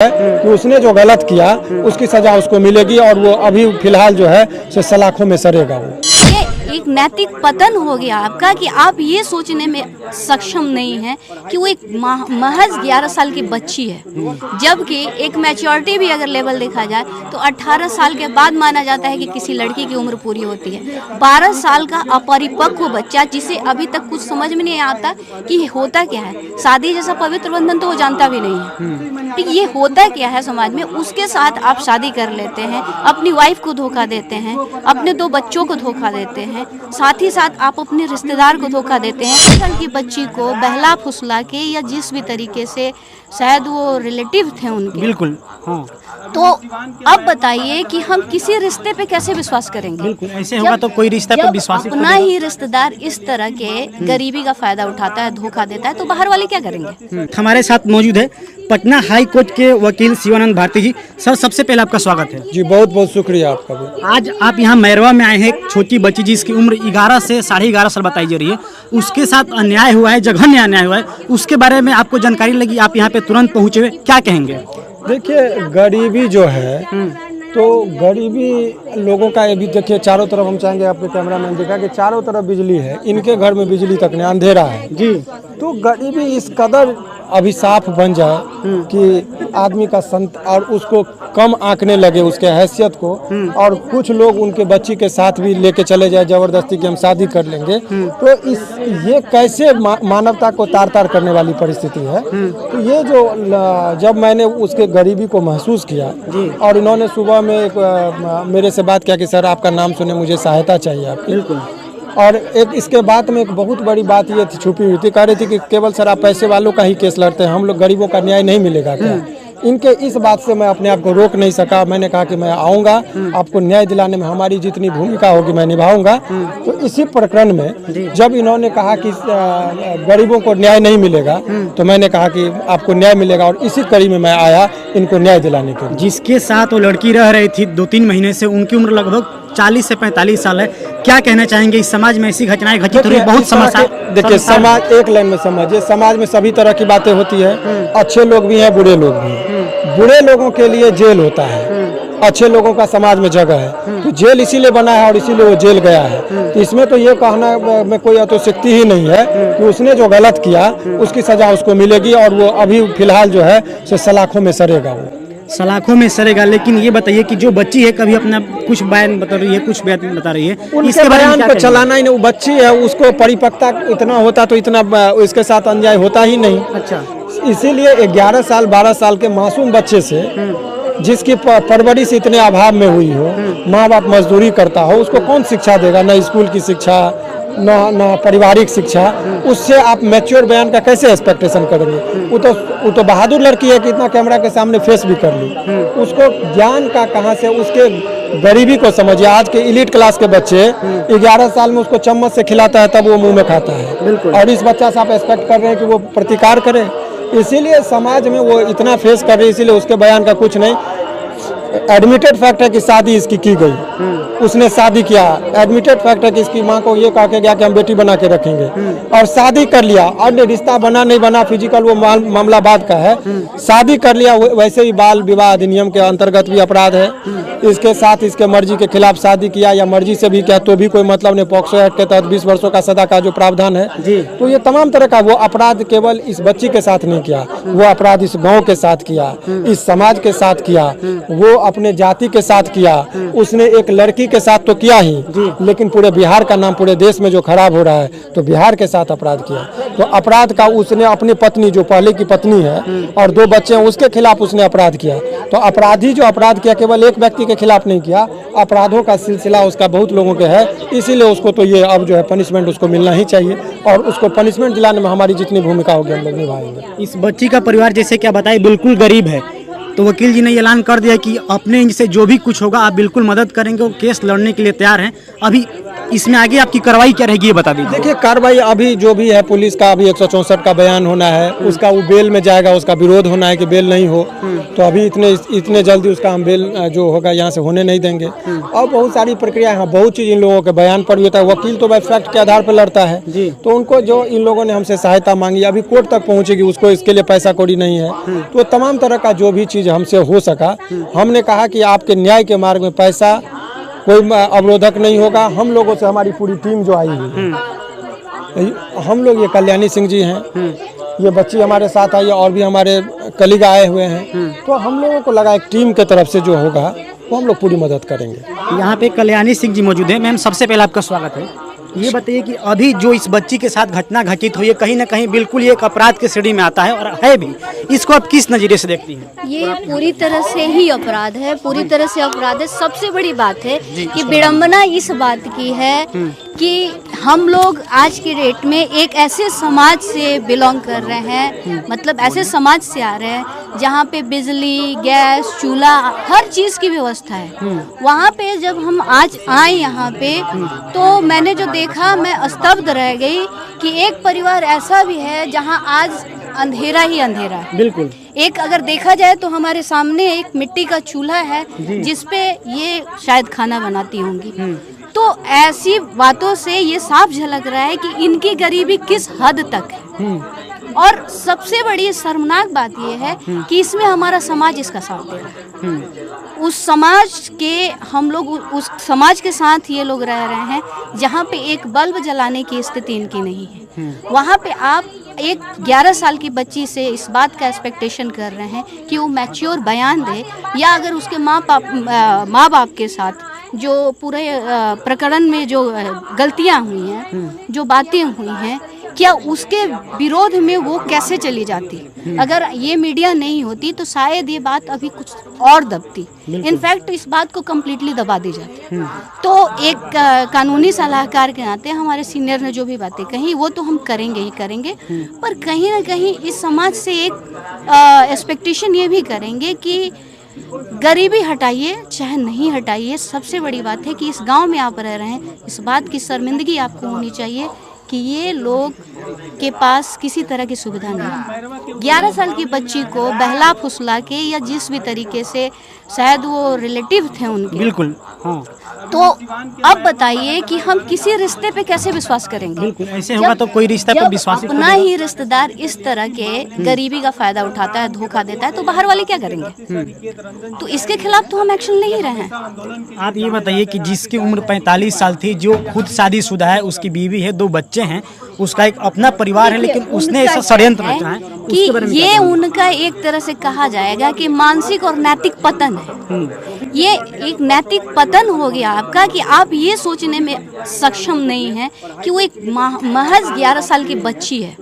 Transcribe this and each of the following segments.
कि उसने जो गलत किया उसकी सजा उसको मिलेगी और वो अभी फिलहाल जो है सो सलाखों में सरेगा वो। ये एक नैतिक पतन हो गया आपका कि आप ये सोचने में सक्षम नहीं हैं कि वो एक महज 11 साल की बच्ची है, जबकि एक मैच्योरिटी भी अगर लेवल देखा जाए तो 18 साल के बाद माना जाता है कि किसी लड़की की उम्र पूरी होती है। 12 साल का अपरिपक्व बच्चा जिसे अभी तक कुछ समझ में नहीं आता कि होता क्या है, शादी जैसा पवित्र बंधन तो वो जानता भी नहीं है कि ये होता क्या है समाज में। उसके साथ आप शादी कर लेते हैं, अपनी वाइफ को धोखा देते हैं, अपने 2 बच्चों को धोखा देते हैं, साथ ही साथ आप अपने रिश्तेदार को धोखा देते हैं। आजकल की बच्ची को बहला फुसला के या जिस भी तरीके से, शायद वो रिलेटिव थे उनके, बिल्कुल हाँ। तो अब बताइए कि हम किसी रिश्ते पे कैसे विश्वास करेंगे? बिल्कुल ऐसे होगा तो कोई रिश्ता पे विश्वास ही अपना ही रिश्तेदार इस तरह के गरीबी का फायदा उठाता है, धोखा देता है, तो बाहर वाले क्या करेंगे? हमारे साथ मौजूद है पटना हाई कोर्ट के वकील शिवानंद भारती जी। सर सबसे पहले आपका स्वागत है जी, बहुत बहुत शुक्रिया आपका भी। आज आप यहाँ मैरवा में आए हैं। एक छोटी बच्ची जिसकी उम्र 11 से 11.5 साल बताई जा रही है, उसके साथ अन्याय हुआ है, जघन्य अन्याय हुआ है, उसके बारे में आपको जानकारी लगी, आप यहाँ पे तुरंत पहुँचे हुए, क्या कहेंगे? देखिए गरीबी जो है तो गरीबी लोगों का, अभी देखिए चारों तरफ हम चाहेंगे आपके कैमरामैन देखा कि चारों तरफ बिजली है, इनके घर में बिजली तक नहीं, अंधेरा है जी। तो गरीबी इस कदर अभिशाप बन जाए कि आदमी का संत और उसको कम आंकने लगे उसके हैसियत को, और कुछ लोग उनके बच्ची के साथ भी लेके चले जाए जबरदस्ती कि हम शादी कर लेंगे, तो ये कैसे मानवता को तार तार करने वाली परिस्थिति है। तो ये जो जब मैंने उसके गरीबी को महसूस किया और इन्होंने सुबह में मेरे से बात किया कि सर आपका नाम सुने, मुझे सहायता चाहिए आपकी। बिल्कुल। और एक इसके बाद में एक बहुत बड़ी बात ये थी, छुपी हुई थी, कह रही थी कि केवल सर आप पैसे वालों का ही केस लड़ते हैं, हम लोग गरीबों का न्याय नहीं मिलेगा क्या? इनके इस बात से मैं अपने आप को रोक नहीं सका। मैंने कहा कि मैं आऊँगा, आपको न्याय दिलाने में हमारी जितनी भूमिका होगी मैं निभाऊंगा। तो इसी प्रकरण में जब इन्होंने कहा कि गरीबों को न्याय नहीं मिलेगा, तो मैंने कहा कि आपको न्याय मिलेगा, और इसी कड़ी में मैं आया इनको न्याय दिलाने के लिए। जिसके साथ वो लड़की रह रही थी 2-3 महीने से, उनकी उम्र लगभग 40 से 45 साल है। क्या कहना चाहेंगे, इस समाज में ऐसी घटनाएं घटित हो रही है? बहुत समस्या। देखिए समाज, एक लाइन में समझिए, समाज में सभी तरह की बातें होती है, अच्छे लोग भी हैं, बुरे लोग भी हैं। बुरे लोगों के लिए जेल होता है, अच्छे लोगों का समाज में जगह है, तो जेल इसीलिए बना है और इसीलिए वो जेल गया है। तो इसमें तो ये कहना में कोई अतिशयोक्ति ही नहीं है कि उसने जो गलत किया उसकी सजा उसको मिलेगी, और वो अभी फिलहाल जो है सो सलाखों में सरेगा, वो सलाखों में सरेगा। लेकिन ये बताइए कि जो बच्ची है, कभी अपना कुछ बयान बता रही है, कुछ बयान बता रही है, इसके बयान को चलाना ही नहीं। वो बच्ची है, उसको परिपक्वता इतना होता तो इतना इसके साथ अन्याय होता ही नहीं। अच्छा, इसीलिए 11 साल 12 साल के मासूम बच्चे से, जिसकी परवरिश इतने अभाव में हुई हो, माँ बाप मजदूरी करता हो, उसको कौन शिक्षा देगा? न स्कूल की शिक्षा, न पारिवारिक शिक्षा, उससे आप मैच्योर बयान का कैसे एक्सपेक्टेशन करेंगे? वो तो बहादुर लड़की है कि इतना कैमरा के सामने फेस भी कर ली। उसको ज्ञान का कहाँ से? उसके गरीबी को समझिए। आज के इलीट क्लास के बच्चे 11 साल में उसको चम्मच से खिलाता है, तब वो मुंह में खाता है, और इस बच्चा से आप एक्सपेक्ट कर रहे हैं कि वो प्रतिकार करे? इसीलिए समाज में वो इतना फेस कर रही है, इसीलिए उसके बयान का कुछ नहीं। एडमिटेड फैक्ट है कि शादी इसकी की गई, उसने शादी किया। एडमिटेड फैक्ट है कि इसकी माँ को ये कहा के गया कि हम बेटी बना के रखेंगे, और शादी कर लिया। और रिश्ता बना नहीं बना फिजिकल वो मामला बाद का है, शादी कर लिया। वैसे ही बाल विवाह अधिनियम के अंतर्गत भी अपराध है। इसके साथ इसके मर्जी के खिलाफ शादी किया या मर्जी से भी किया तो भी कोई मतलब नहीं। पॉक्सो एक्ट के तहत 20 वर्षों का सजा का जो प्रावधान है, तो ये तमाम तरह का वो अपराध केवल इस बच्ची के साथ नहीं किया, वो अपराध इस गाँव के साथ किया, इस समाज के साथ किया, वो अपने जाति के साथ किया, उसने एक लड़की के साथ तो किया ही, लेकिन पूरे बिहार का नाम पूरे देश में जो खराब हो रहा है, तो बिहार के साथ अपराध किया। तो अपराध का उसने अपनी पत्नी, जो पहले की पत्नी है, और 2 बच्चे हैं, उसके खिलाफ उसने अपराध किया। तो अपराधी जो अपराध किया केवल एक व्यक्ति के खिलाफ नहीं किया, अपराधों का सिलसिला उसका बहुत लोगों के है। इसीलिए उसको तो ये अब जो है पनिशमेंट उसको मिलना ही चाहिए, और उसको पनिशमेंट दिलाने में हमारी जितनी भूमिका होगी हम लोग निभाएंगे। इस बच्ची का परिवार जैसे क्या बताए, बिल्कुल गरीब है, तो वकील जी ने ऐलान कर दिया कि अपने इनसे जो भी कुछ होगा आप बिल्कुल मदद करेंगे, वो केस लड़ने के लिए तैयार हैं। अभी इसमें आगे आपकी कार्रवाई क्या रहेगी ये बता दीजिए। देखिए, कार्रवाई अभी जो भी है, पुलिस का अभी 164 का बयान होना है, उसका वो बेल में जाएगा, उसका विरोध होना है कि बेल नहीं हो, तो अभी इतने जल्दी उसका हम बेल जो होगा यहाँ से होने नहीं देंगे। और बहुत सारी प्रक्रिया है, बहुत चीज़ इन लोगों के बयान पर भी होता है। वकील तो बाय फैक्ट के आधार पर लड़ता है, तो उनको जो इन लोगों ने हमसे सहायता मांगी अभी कोर्ट तक पहुँचेगी, उसको इसके लिए पैसा कौड़ी नहीं है। तो तमाम तरह का जो भी चीज़ हमसे हो सका, हमने कहा कि आपके न्याय के मार्ग में पैसा कोई अवरोधक नहीं होगा। हम लोगों से हमारी पूरी टीम जो आई है, हम लोग, ये कल्याणी सिंह जी हैं, ये बच्ची हमारे साथ आई है, और भी हमारे कलीग आए हुए हैं, तो हम लोगों को लगा एक टीम के तरफ से जो होगा वो हम लोग पूरी मदद करेंगे। यहाँ पे कल्याणी सिंह जी मौजूद है। मैम, सबसे पहले आपका स्वागत है। ये बताइए कि अभी जो इस बच्ची के साथ घटना घटित हुई है, कहीं ना कहीं बिल्कुल ये एक अपराध के श्रेणी में आता है और है भी, इसको आप किस नज़रिए से देखती हैं? ये पूरी तरह से ही अपराध है, पूरी तरह से अपराध है। सबसे बड़ी बात है कि विडंबना इस बात की है कि हम लोग आज के डेट में एक ऐसे समाज से बिलोंग कर रहे हैं, मतलब ऐसे समाज से आ रहे हैं जहाँ पे बिजली, गैस, चूल्हा, हर चीज़ की व्यवस्था है। वहाँ पे जब हम आज आए यहाँ पे, तो मैंने जो देखा, मैं स्तब्ध रह गई कि एक परिवार ऐसा भी है जहाँ आज अंधेरा ही अंधेरा है। बिल्कुल। एक अगर देखा जाए तो हमारे सामने एक मिट्टी का चूल्हा है जिसपे ये शायद खाना बनाती होंगी। तो ऐसी बातों से ये साफ झलक रहा है कि इनकी गरीबी किस हद तक है। और सबसे बड़ी शर्मनाक बात यह है कि इसमें हमारा समाज इसका साथ दे रहा है। उस समाज के हम लोग उस समाज के साथ ये लोग रह रहे हैं जहाँ पे एक बल्ब जलाने की स्थिति इनकी नहीं है। वहाँ पे आप एक 11 साल की बच्ची से इस बात का एक्सपेक्टेशन कर रहे हैं कि वो मैच्योर बयान दे, या अगर उसके माँ बाप के साथ जो पूरे प्रकरण में जो गलतियाँ हुई हैं, जो बातें हुई हैं, क्या उसके विरोध में वो कैसे चली जाती। अगर ये मीडिया नहीं होती तो शायद ये बात अभी कुछ और दबती, इनफैक्ट इस बात को कम्प्लीटली दबा दी जाती। तो एक कानूनी सलाहकार के नाते हमारे सीनियर ने जो भी बातें कही वो तो हम करेंगे ही करेंगे, पर कहीं ना कहीं इस समाज से एक एक्सपेक्टेशन ये भी करेंगे कि गरीबी हटाइए चाहे नहीं हटाइए, सबसे बड़ी बात है कि इस गांव में आप रह रहे हैं, इस बात की शर्मिंदगी आपको होनी चाहिए कि ये लोग के पास किसी तरह की सुविधा नहीं। 11 साल की बच्ची को बहला फुसला के या जिस भी तरीके से, शायद वो रिलेटिव थे उनके, बिल्कुल, हाँ, तो अब बताइए कि हम किसी रिश्ते पे कैसे विश्वास करेंगे। बिल्कुल, ऐसे होगा तो कोई रिश्ता पे विश्वास ही अपना ही रिश्तेदार इस तरह के गरीबी का फायदा उठाता है, धोखा देता है, तो बाहर वाले क्या करेंगे। तो इसके खिलाफ तो हम एक्शन ले ही रहे हैं। आप ये बताइए कि जिसकी उम्र 45 साल थी, जो खुद शादीशुदा है, उसकी बीवी है, 2 बच्चे हैं, उसका एक अपना परिवार है, लेकिन उसने ऐसा षड्यंत्र रचा है कि ये उनका एक तरह से कहा जाएगा कि मानसिक और नैतिक पतन है। ये एक नैतिक पतन हो गया आपका कि आप ये सोचने में सक्षम नहीं हैं कि वो एक महज 11 साल की बच्ची है,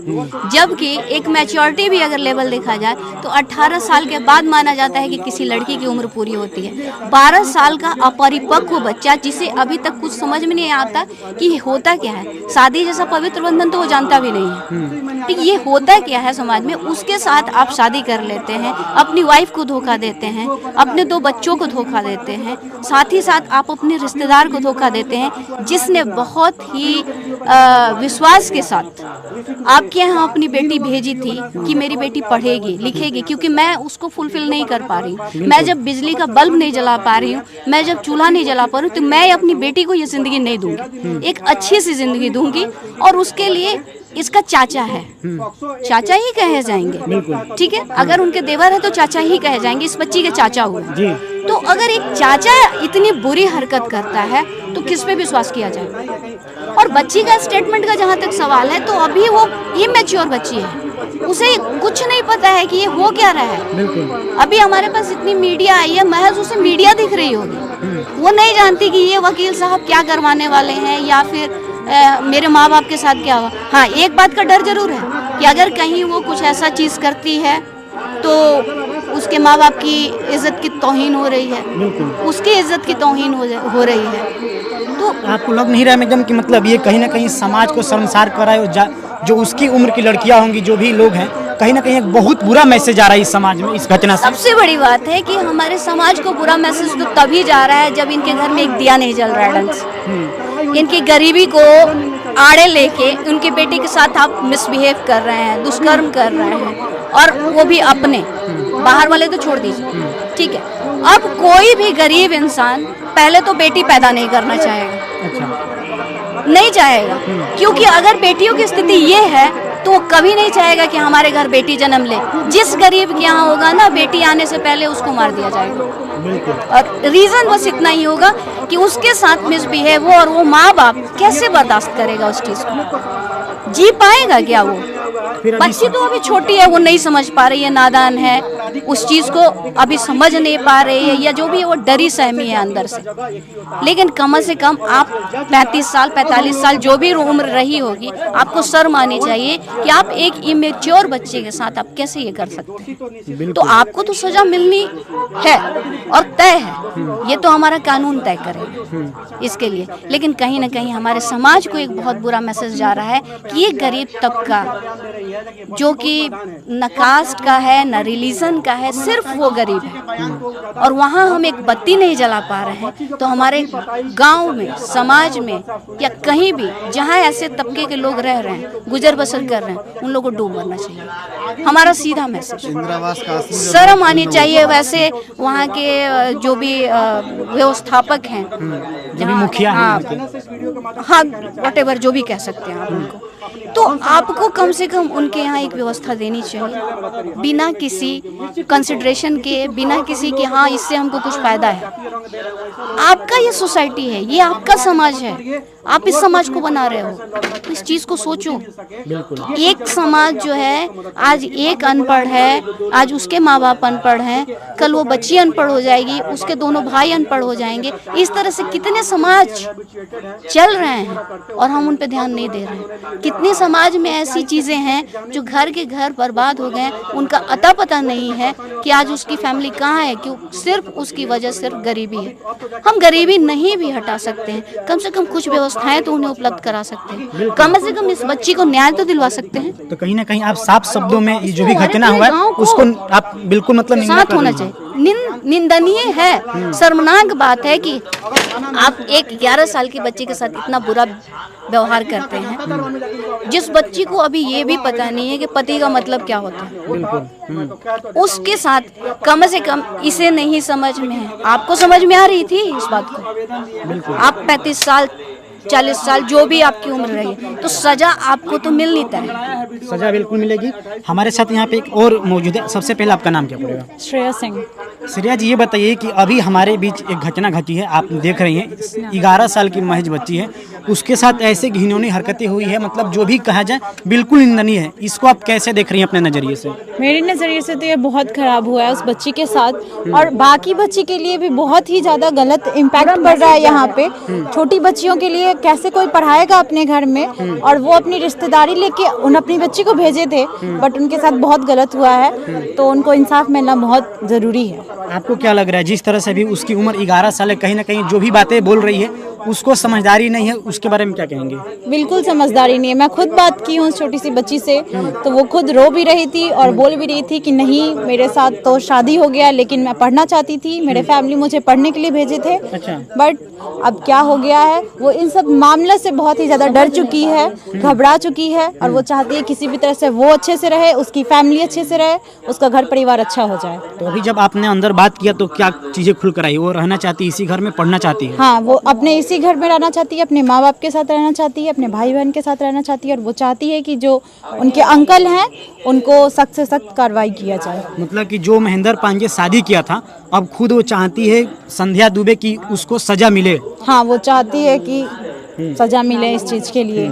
जबकि एक मैच्योरिटी भी अगर लेवल देखा जाए तो 18 साल के बाद माना जाता है कि किसी लड़की की उम्र पूरी होती है। 12 साल का अपरिपक्व बच्चा जिसे अभी तक कुछ समझ में नहीं आता कि होता क्या है, शादी जैसा पवित्र बंधन तो वो जानता भी नहीं है कि ये होता क्या है समाज में, उसके साथ आप शादी कर लेते हैं, अपनी वाइफ को धोखा देते हैं, अपने 2 बच्चों को धोखा देते हैं, साथ ही साथ आप अपने रिश्तेदार को धोखा देते हैं जिसने बहुत ही विश्वास के साथ आपके यहाँ अपनी बेटी भेजी थी कि मेरी बेटी पढ़ेगी लिखेगी, क्योंकि मैं उसको फुलफिल नहीं कर पा रही हूँ। मैं जब बिजली का बल्ब नहीं जला पा रही हूँ, मैं जब चूल्हा नहीं जला पा रही हूँ, तो मैं अपनी बेटी को ये जिंदगी नहीं दूंगी, एक अच्छी सी जिंदगी दूंगी। और उसके लिए इसका चाचा है, चाचा ही कहे जाएंगे, ठीक है, अगर उनके देवर है तो चाचा ही कहे जाएंगे, इस बच्ची के चाचा हुए। तो अगर एक चाचा इतनी बुरी हरकत करता है तो किस पे विश्वास किया जाए। और बच्ची का स्टेटमेंट का जहाँ तक सवाल है, तो अभी वो इमैच्योर बच्ची है, उसे कुछ नहीं पता है कि ये हो क्या रहा है। अभी हमारे पास इतनी मीडिया आई है, महज उसे मीडिया दिख रही होगी, वो नहीं जानती कि ये वकील साहब क्या करवाने वाले हैं या फिर मेरे माँ बाप के साथ क्या हुआ। हाँ, एक बात का डर जरूर है कि अगर कहीं वो कुछ ऐसा चीज़ करती है तो उसके माँ बाप की इज्जत की तौहीन हो रही है, उसकी इज्जत की तौहीन हो रही है। तो आपको लग नहीं रहा है मैडम कि मतलब ये कहीं ना कहीं समाज को शर्मसार कर रहा है, जो उसकी उम्र की लड़कियां होंगी, जो भी लोग हैं, कहीं ना कहीं एक बहुत बुरा मैसेज आ रहा है इस समाज में इस घटना से। सबसे बड़ी बात है कि हमारे समाज को बुरा मैसेज तो तभी जा रहा है जब इनके घर में एक दिया नहीं जल रहा है ढंग से। इनकी गरीबी को आड़े लेके उनके बेटे के साथ आप मिसबिहेव कर रहे हैं, दुष्कर्म कर रहे हैं, और वो भी अपने, बाहर वाले तो छोड़ दीजिए, ठीक है। अब कोई भी गरीब इंसान पहले तो बेटी पैदा नहीं करना चाहेगा, नहीं चाहेगा, क्योंकि अगर बेटियों की स्थिति ये है तो वो कभी नहीं चाहेगा कि हमारे घर बेटी जन्म ले। जिस गरीब के यहाँ होगा ना, बेटी आने से पहले उसको मार दिया जाएगा, और रीजन बस इतना ही होगा कि उसके साथ मिसबिहेव हो, और वो माँ बाप कैसे बर्दाश्त करेगा उस चीज को, जी पाएगा क्या वो? बच्ची तो अभी छोटी है, वो नहीं समझ पा रही है, नादान है, उस चीज को अभी समझ नहीं पा रही है, या जो भी वो डरी सहमी है अंदर से। लेकिन कम से कम आप 35 साल 45 साल जो भी उम्र रही होगी, आपको शर्म आनी चाहिए कि आप एक इमेच्योर बच्चे के साथ आप कैसे ये कर सकते हैं। तो आपको तो सजा मिलनी है और तय है, ये तो हमारा कानून तय करेगा इसके लिए। लेकिन कहीं ना कहीं हमारे समाज को एक बहुत बुरा मैसेज जा रहा है कि ये गरीब तबका जो कि न कास्ट का है न रिलीजन का है, सिर्फ वो गरीब है, और वहाँ हम एक बत्ती नहीं जला पा रहे हैं, तो हमारे गांव में, समाज में, या कहीं भी जहाँ ऐसे तबके के लोग रह रहे हैं, गुजर बसर कर रहे हैं, उन लोगों को डूब मरना चाहिए। हमारा सीधा मैसेज, शर्म आनी चाहिए। वैसे वहाँ के जो भी व्यवस्थापक हैं, जो भी मुखिया हाँ, व्हाटएवर जो भी कह सकते हैं आप उनको, तो आपको कम से कम उनके यहाँ एक व्यवस्था देनी चाहिए, बिना किसी कंसिडरेशन के, बिना किसी के हाँ इससे हमको कुछ फायदा है। आपका ये सोसाइटी है, ये आपका समाज है, आप इस समाज को बना रहे हो, तो इस चीज को सोचो। एक समाज जो है, आज एक अनपढ़ है, आज उसके माँ बाप अनपढ़ हैं, कल वो बच्ची अनपढ़ हो जाएगी, उसके दोनों भाई अनपढ़ हो जाएंगे। इस तरह से कितने समाज चल रहे हैं और हम उन पे ध्यान नहीं दे रहे हैं। कितने समाज में ऐसी चीजें हैं जो घर के घर बर्बाद हो गए, उनका अता पता नहीं है कि आज उसकी फैमिली कहाँ है, क्यों? सिर्फ उसकी वजह सिर्फ गरीबी है। हम गरीबी नहीं भी हटा सकते हैं, कम से कम कुछ व्यवस्थाएं तो उन्हें उपलब्ध करा सकते हैं, कम से कम इस बच्ची को न्याय तो दिलवा सकते हैं। तो कहीं ना कहीं आप साफ शब्दों में ये जो भी घटना हुआ है उसको आप बिल्कुल मतलब साथ होना चाहिए। निंदनीय है, शर्मनाक बात है कि आप एक 11 साल की बच्ची के साथ इतना बुरा व्यवहार करते हैं, जिस बच्ची को अभी ये भी पता नहीं है कि पति का मतलब क्या होता है। उसके साथ कम से कम इसे नहीं समझ में है, आपको समझ में आ रही थी इस बात को। आप 35 साल 40 साल जो भी आपकी उम्र रही है, तो सजा आपको तो मिलनी तय, सजा बिल्कुल मिलेगी। हमारे साथ यहाँ पे एक और मौजूद है। सबसे पहले आपका नाम क्या पड़ेगा? श्रेया सिंह। श्रेया जी, ये बताइए कि अभी हमारे बीच एक घटना घटी है, आप देख रही हैं, 11 साल की महज बच्ची है, उसके साथ ऐसे घिनौनी हरकतें हुई है, मतलब जो भी कहा जाए बिल्कुल निंदनीय है। इसको आप कैसे देख रही हैं अपने नज़रिए से? मेरे नज़रिए से तो ये बहुत ख़राब हुआ है उस बच्ची के साथ, और बाकी बच्ची के लिए भी बहुत ही ज़्यादा गलत इम्पैक्ट पड़ रहा है यहाँ पे। छोटी बच्चियों के लिए कैसे कोई पढ़ाएगा अपने घर में, और वो अपनी रिश्तेदारी लेके उन अपनी बच्ची को भेजे थे, बट उनके साथ बहुत गलत हुआ है, तो उनको इंसाफ मिलना बहुत ज़रूरी है। आपको क्या लग रहा है, जिस तरह से भी उसकी उम्र 11 साल है, कहीं ना कहीं जो भी बातें बोल रही है उसको समझदारी नहीं है, उसके बारे में क्या कहेंगे? बिल्कुल समझदारी नहीं है। मैं खुद बात की हूँ छोटी सी बच्ची से, तो वो खुद रो भी रही थी और बोल भी रही थी कि नहीं, मेरे साथ तो शादी हो गया, लेकिन मैं पढ़ना चाहती थी, मेरे फैमिली मुझे पढ़ने के लिए भेजे थे। अच्छा। बट अब क्या हो गया है, वो इन सब मामले से बहुत ही ज़्यादा डर चुकी है, घबरा चुकी है, और वो चाहती है किसी भी तरह से वो अच्छे से रहे, उसकी फैमिली अच्छे से रहे, उसका घर परिवार अच्छा हो जाए। तो अभी जब आपने अंदर बात किया तो क्या चीज़ें खुल कर आई? वो रहना चाहती है इसी घर में, पढ़ना चाहती है? हाँ, वो अपने इसी घर में रहना चाहती है, अपने माँ बाप के साथ रहना चाहती है, अपने भाई बहन के साथ रहना चाहती है, और वो चाहती है कि जो उनके अंकल हैं उनको सख्त से सख्त कार्रवाई किया जाए। मतलब कि जो महेंद्र पांडे शादी किया था, अब खुद वो चाहती है संध्या दुबे की उसको सजा मिले। हाँ, वो चाहती है कि सजा मिले इस चीज के लिए,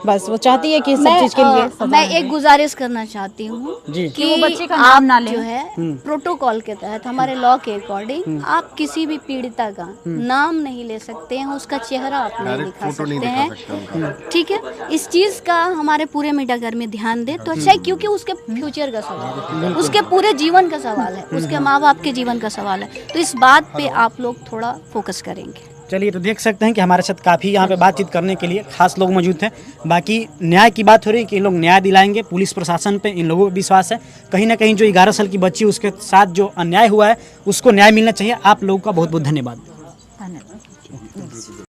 बस वो चाहती है कि सब चीज के लिए सजा मैं मिले। एक गुजारिश करना चाहती हूँ कि वो बच्चे का आप नाम ना लें। जो है प्रोटोकॉल के तहत, हमारे लॉ के अकॉर्डिंग, आप किसी भी पीड़िता का नाम नहीं ले सकते हैं, उसका चेहरा आप नहीं दिखा सकते हैं, ठीक है? इस चीज का हमारे पूरे मीडिया घर में ध्यान दे तो अच्छा है, क्योंकि उसके फ्यूचर का सवाल है, उसके पूरे जीवन का सवाल है, उसके माँ बाप के जीवन का सवाल है, तो इस बात पे आप लोग थोड़ा फोकस करेंगे। चलिए, तो देख सकते हैं कि हमारे साथ काफ़ी यहाँ पे बातचीत करने के लिए खास लोग मौजूद थे। बाकी न्याय की बात हो रही है कि ये लोग न्याय दिलाएंगे, पुलिस प्रशासन पे इन लोगों को विश्वास है। कहीं ना कहीं जो 11 साल की बच्ची उसके साथ जो अन्याय हुआ है उसको न्याय मिलना चाहिए। आप लोगों का बहुत बहुत धन्यवाद।